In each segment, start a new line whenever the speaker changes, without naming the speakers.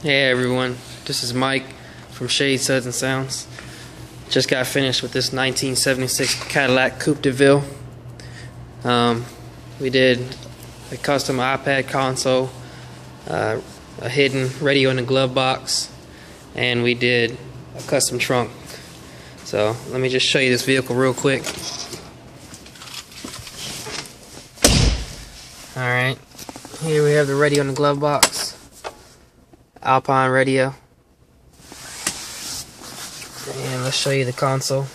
Hey everyone, this is Mike from Shade Suds and Sounds. Just got finished with this 1976 Cadillac Coupe DeVille. We did a custom iPad console, a hidden radio in the glove box, and we did a custom trunk. So let me just show you this vehicle real quick. Alright, here we have the radio in the glove box. Alpine radio, and let's show you the console.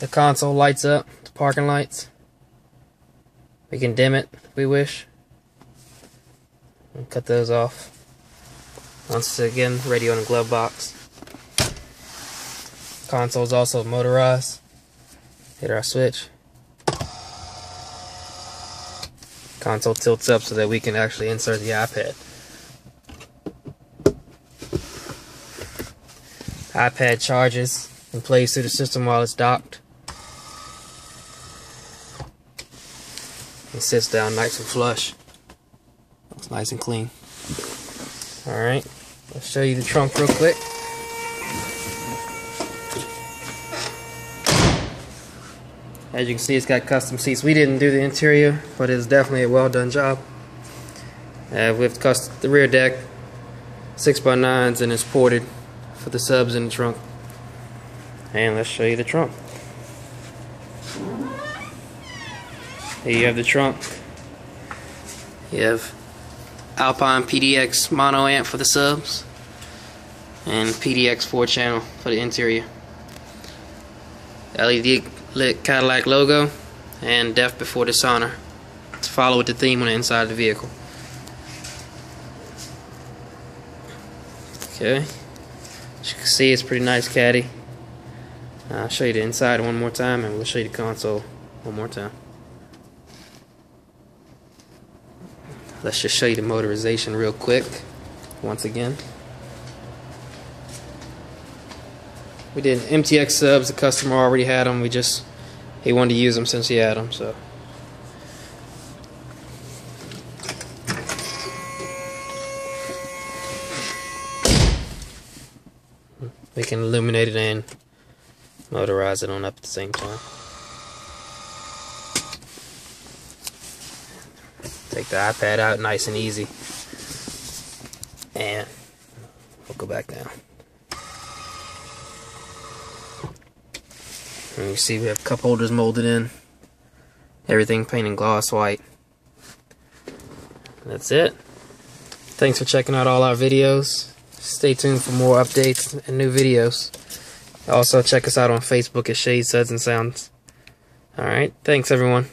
The console lights up, the parking lights. We can dim it if we wish. And cut those off. Once again, radio in the glove box. Console is also motorized. Hit our switch. Console tilts up so that we can actually insert the iPad. iPad charges and plays through the system while it's docked. It sits down nice and flush. Looks nice and clean. Alright, let's show you the trunk real quick. As you can see, it's got custom seats. We didn't do the interior, but it's definitely a well done job. With the rear deck, 6x9s, and it's ported for the subs in the trunk. And let's show you the trunk. Here you have the trunk. You have Alpine PDX mono amp for the subs, and PDX 4-channel for the interior. LED lit Cadillac logo, and deaf before dishonor to follow with the theme on the inside of the vehicle. Okay, as you can see, it's a pretty nice caddy. I'll show you the inside one more time, and we'll show you the console one more time. Let's just show you the motorization real quick once again. We did MTX subs. The customer already had them. He wanted to use them since he had them. So we can illuminate it and motorize it on up at the same time. Take the iPad out nice and easy, and we'll go back down. And you see we have cup holders molded in. Everything painted gloss white. That's it. Thanks for checking out all our videos. Stay tuned for more updates and new videos. Also check us out on Facebook at Shade Suds and Sounds. Alright, thanks everyone.